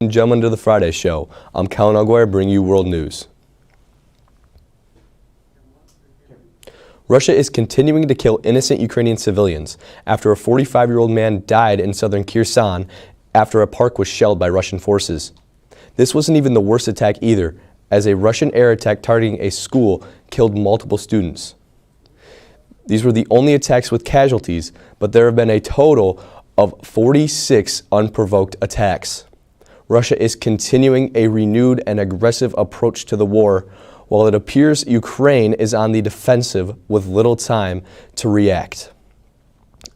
and gentlemen, to the Friday show. I'm Colin Aguirre, bringing you world news. Russia is continuing to kill innocent Ukrainian civilians after a 45-year-old man died in southern Kherson after a park was shelled by Russian forces. This wasn't even the worst attack either, as a Russian air attack targeting a school killed multiple students. These were the only attacks with casualties, but there have been a total of 46 unprovoked attacks. Russia is continuing a renewed and aggressive approach to the war, while it appears Ukraine is on the defensive with little time to react.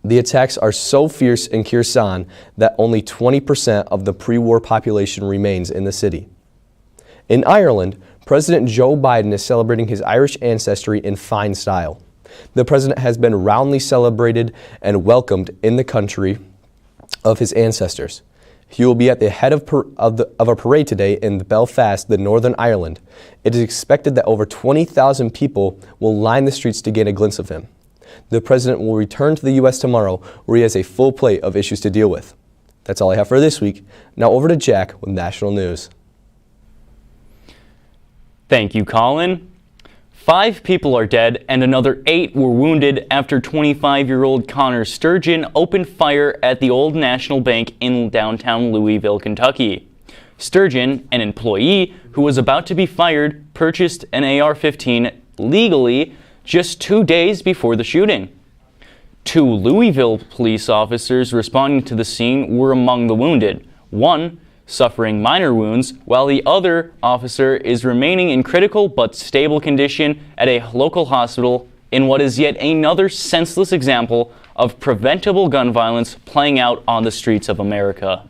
The attacks are so fierce in Kherson that only 20% of the pre-war population remains in the city. In Ireland, President Joe Biden is celebrating his Irish ancestry in fine style. The president has been roundly celebrated and welcomed in the country of his ancestors. He will be at the head of a parade today in Belfast, Northern Ireland. It is expected that over 20,000 people will line the streets to gain a glimpse of him. The president will return to the U.S. tomorrow, where he has a full plate of issues to deal with. That's all I have for this week. Now over to Jack with national news. Thank you, Colin. 5 people are dead and another 8 were wounded after 25-year-old Connor Sturgeon opened fire at the Old National Bank in downtown Louisville, Kentucky. Sturgeon, an employee who was about to be fired, purchased an AR-15 legally just 2 days before the shooting. 2 Louisville police officers responding to the scene were among the wounded, one suffering minor wounds, while the other officer is remaining in critical but stable condition at a local hospital in what is yet another senseless example of preventable gun violence playing out on the streets of America.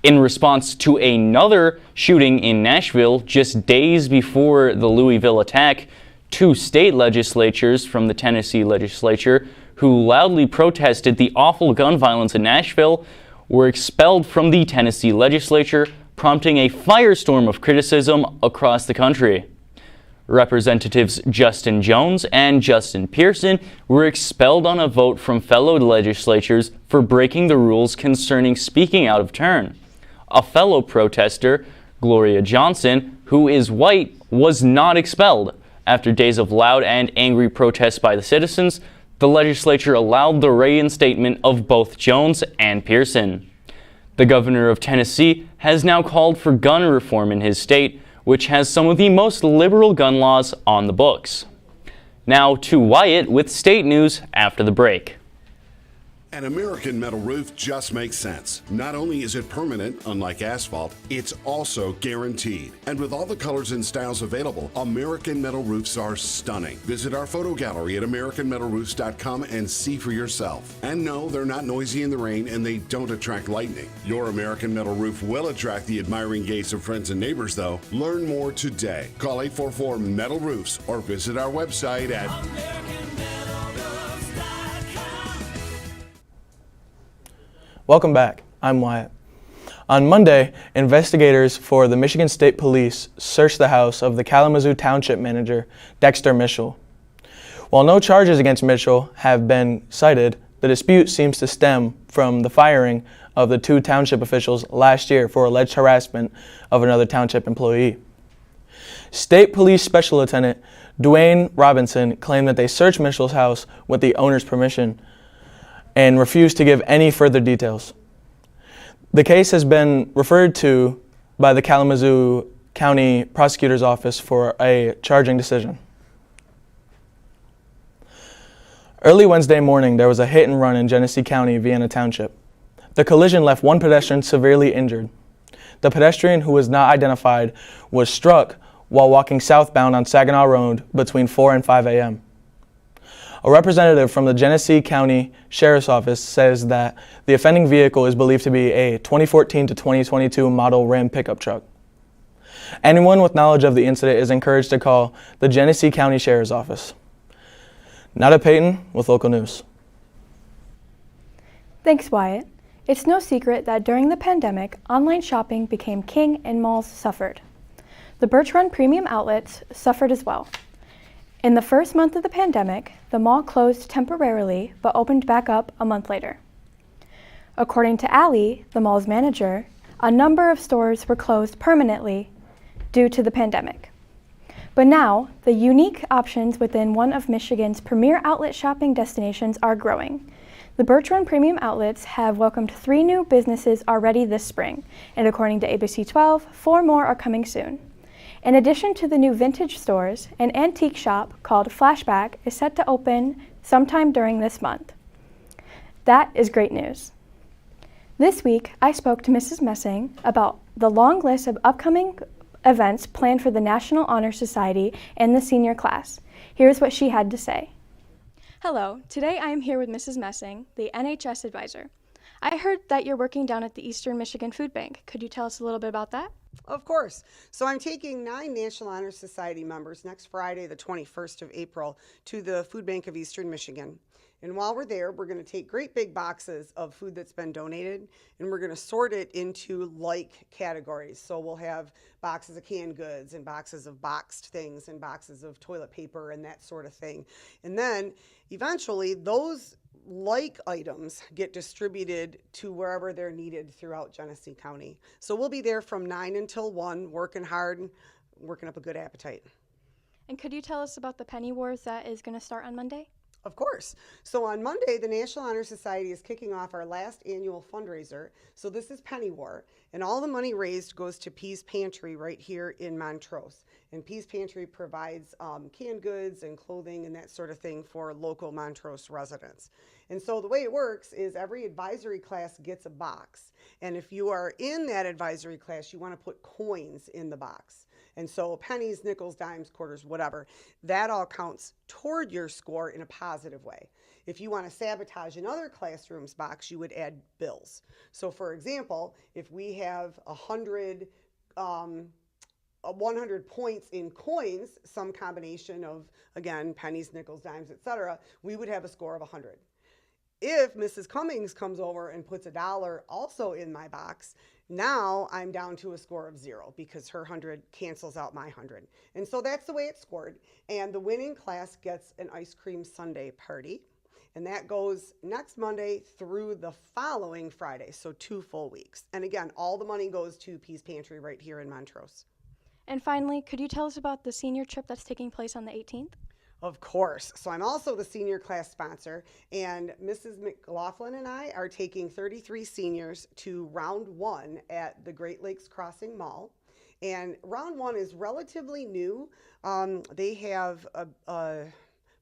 In response to another shooting in Nashville just days before the Louisville attack, 2 state legislatures from the Tennessee legislature who loudly protested the awful gun violence in Nashville were expelled from the Tennessee legislature, prompting a firestorm of criticism across the country. Representatives Justin Jones and Justin Pearson were expelled on a vote from fellow legislators for breaking the rules concerning speaking out of turn. A fellow protester, Gloria Johnson, who is white, was not expelled. After days of loud and angry protests by the citizens, the legislature allowed the reinstatement of both Jones and Pearson. The governor of Tennessee has now called for gun reform in his state, which has some of the most liberal gun laws on the books. Now to Wyatt with state news after the break. An American metal roof just makes sense. Not only is it permanent, unlike asphalt, it's also guaranteed. And with all the colors and styles available, American metal roofs are stunning. Visit our photo gallery at AmericanMetalRoofs.com and see for yourself. And no, they're not noisy in the rain and they don't attract lightning. Your American metal roof will attract the admiring gaze of friends and neighbors though. Learn more today. Call 844-METAL-ROOFS or visit our website at Welcome back. I'm Wyatt. On Monday, investigators for the Michigan State Police searched the house of the Kalamazoo Township manager, Dexter Mitchell. While no charges against Mitchell have been cited, the dispute seems to stem from the firing of the 2 township officials last year for alleged harassment of another township employee. State Police Special Lieutenant Dwayne Robinson claimed that they searched Mitchell's house with the owner's permission and refused to give any further details. The case has been referred to by the Kalamazoo County Prosecutor's Office for a charging decision. Early Wednesday morning, there was a hit and run in Genesee County, Vienna Township. The collision left 1 pedestrian severely injured. The pedestrian, who was not identified, was struck while walking southbound on Saginaw Road between 4 and 5 a.m. A representative from the Genesee County Sheriff's Office says that the offending vehicle is believed to be a 2014 to 2022 model Ram pickup truck. Anyone with knowledge of the incident is encouraged to call the Genesee County Sheriff's Office. Nada Payton with local news. Thanks, Wyatt. It's no secret that during the pandemic, online shopping became king and malls suffered. The Birch Run premium outlets suffered as well. In the first month of the pandemic, the mall closed temporarily but opened back up a month later. According to Allie, the mall's manager, a number of stores were closed permanently due to the pandemic. But now, the unique options within one of Michigan's premier outlet shopping destinations are growing. The Birch Run Premium Outlets have welcomed 3 new businesses already this spring, and according to ABC 12, 4 more are coming soon. In addition to the new vintage stores, an antique shop called Flashback is set to open sometime during this month. That is great news. This week, I spoke to Mrs. Messing about the long list of upcoming events planned for the National Honor Society and the senior class. Here's what she had to say. Hello, today I am here with Mrs. Messing, the NHS advisor. I heard that you're working down at the Eastern Michigan Food Bank. Could you tell us a little bit about that? Of course. So I'm taking 9 National Honor Society members next Friday, the 21st of April, to the Food Bank of Eastern Michigan. And while we're there, we're going to take great big boxes of food that's been donated, and we're going to sort it into like categories. So we'll have boxes of canned goods and boxes of boxed things and boxes of toilet paper and that sort of thing. And then eventually those like items get distributed to wherever they're needed throughout Genesee County. So we'll be there from 9 until 1, working hard, working up a good appetite. And could you tell us about the Penny Wars that is going to start on Monday? Of course. So on Monday, the National Honor Society is kicking off our last annual fundraiser. So this is Penny War, and all the money raised goes to Peace Pantry right here in Montrose. And Peace Pantry provides canned goods and clothing and that sort of thing for local Montrose residents. And so the way it works is every advisory class gets a box. And if you are in that advisory class, you want to put coins in the box. And so pennies, nickels, dimes, quarters, whatever, that all counts toward your score in a positive way. If you want to sabotage another classroom's box, you would add bills. So for example, if we have 100 points in coins, some combination of, again, pennies, nickels, dimes, etc., we would have a score of 100. If Mrs. Cummings comes over and puts $1 also in my box, now I'm down to a score of 0 because her 100 cancels out my 100. And so that's the way it's scored. And the winning class gets an ice cream sundae party. And that goes next Monday through the following Friday, so 2 full weeks. And again, all the money goes to Peace Pantry right here in Montrose. And finally, could you tell us about the senior trip that's taking place on the 18th? Of course. So I'm also the senior class sponsor, and Mrs. McLaughlin and I are taking 33 seniors to round 1 at the Great Lakes Crossing Mall. And round 1 is relatively new. They have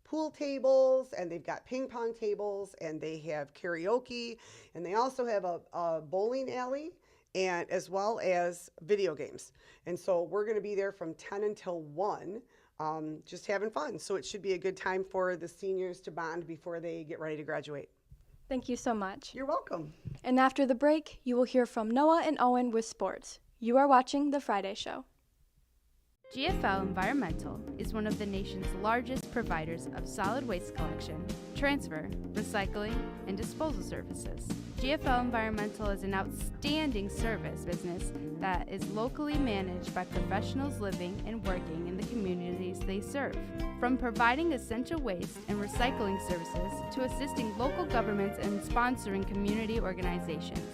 pool tables, and they've got ping pong tables, and they have karaoke, and they also have a bowling alley, and as well as video games. And so we're going to be there from 10 until 1. Just having fun. So it should be a good time for the seniors to bond before they get ready to graduate. Thank you so much. You're welcome. And after the break, you will hear from Noah and Owen with sports. You are watching The Friday Show. GFL Environmental is one of the nation's largest providers of solid waste collection, transfer, recycling, and disposal services. GFL Environmental is an outstanding service business that is locally managed by professionals living and working in the communities they serve. From providing essential waste and recycling services to assisting local governments and sponsoring community organizations,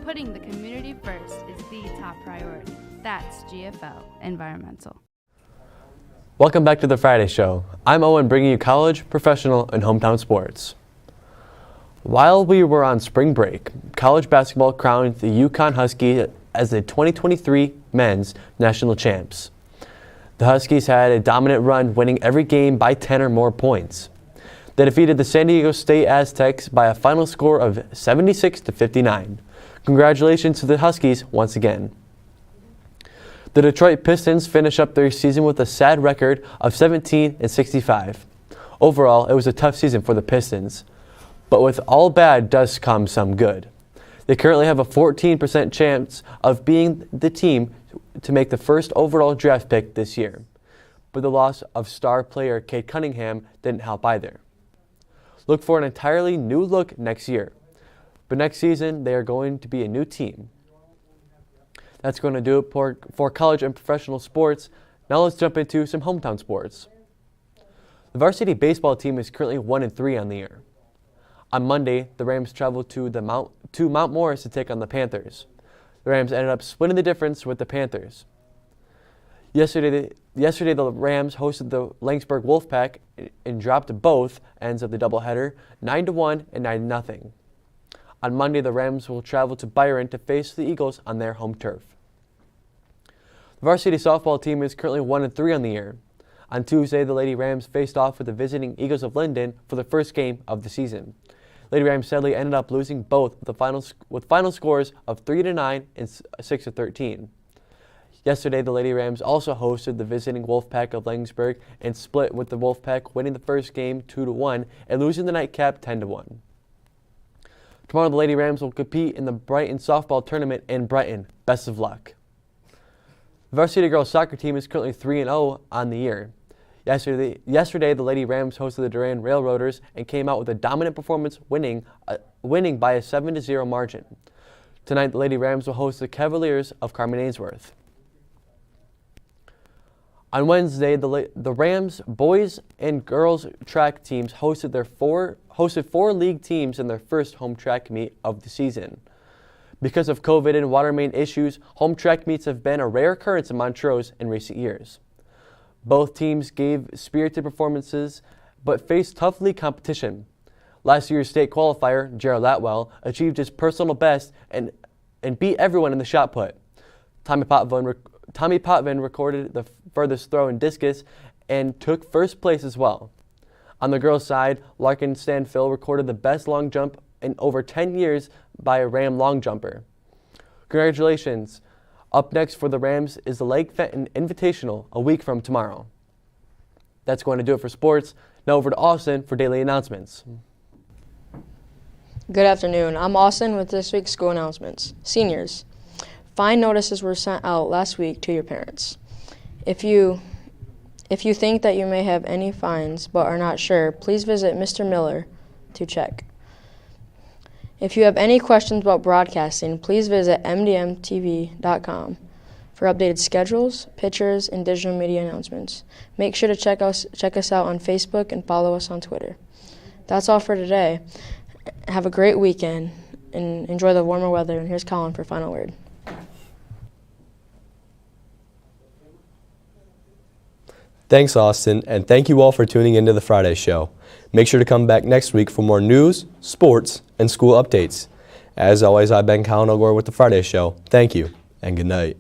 putting the community first is the top priority. That's GFL Environmental. Welcome back to The Friday Show. I'm Owen, bringing you college, professional, and hometown sports. While we were on spring break, college basketball crowned the UConn Huskies as the 2023 men's national champs. The Huskies had a dominant run, winning every game by 10 or more points. They defeated the San Diego State Aztecs by a final score of 76-59. Congratulations to the Huskies once again. The Detroit Pistons finish up their season with a sad record of 17-65. Overall, it was a tough season for the Pistons. But with all bad does come some good. They currently have a 14% chance of being the team to make the first overall draft pick this year. But the loss of star player Cade Cunningham didn't help either. Look for an entirely new look next year. But next season, they are going to be a new team. That's going to do it for college and professional sports. Now let's jump into some hometown sports. The varsity baseball team is currently 1-3 on the year. On Monday, the Rams traveled to Mount Morris to take on the Panthers. The Rams ended up splitting the difference with the Panthers. Yesterday, the Rams hosted the Lynxburg Wolfpack and dropped both ends of the doubleheader, 9-1 and 9-0. On Monday, the Rams will travel to Byron to face the Eagles on their home turf. The varsity softball team is currently 1-3 on the year. On Tuesday, the Lady Rams faced off with the visiting Eagles of Linden for the first game of the season. Lady Rams sadly ended up losing both with final scores of 3-9 and 6-13. Yesterday, the Lady Rams also hosted the visiting Wolfpack of Lynxburg and split with the Wolfpack, winning the first game 2-1 and losing the nightcap 10-1. Tomorrow, the Lady Rams will compete in the Brighton softball tournament in Brighton. Best of luck. The varsity girls soccer team is currently 3-0 on the year. Yesterday, the Lady Rams hosted the Durand Railroaders and came out with a dominant performance, winning by a 7-0 margin. Tonight, the Lady Rams will host the Cavaliers of Carman Ainsworth. On Wednesday, the Rams boys and girls track teams hosted four league teams in their first home track meet of the season. Because of COVID and water main issues, home track meets have been a rare occurrence in Montrose in recent years. Both teams gave spirited performances, but faced tough league competition. Last year's state qualifier, Gerald Atwell, achieved his personal best and beat everyone in the shot put. Tommy Potvin recorded the furthest throw in discus and took first place as well. On the girls' side, Larkin Stanfill recorded the best long jump in over 10 years by a Ram long jumper. Congratulations. Up next for the Rams is the Lake Fenton Invitational a week from tomorrow. That's going to do it for sports. Now over to Austin for daily announcements. Good afternoon. I'm Austin with this week's school announcements. Seniors, fine notices were sent out last week to your parents. If you think that you may have any fines but are not sure, please visit Mr. Miller to check. If you have any questions about broadcasting, please visit MDM-TV.com for updated schedules, pictures, and digital media announcements. Make sure to check us out on Facebook and follow us on Twitter. That's all for today. Have a great weekend and enjoy the warmer weather. And here's Colin for final word. Thanks, Austin, and thank you all for tuning into the Friday show. Make sure to come back next week for more news, sports, and school updates. As always, I've been Colin O'Gore with the Friday show. Thank you, and good night.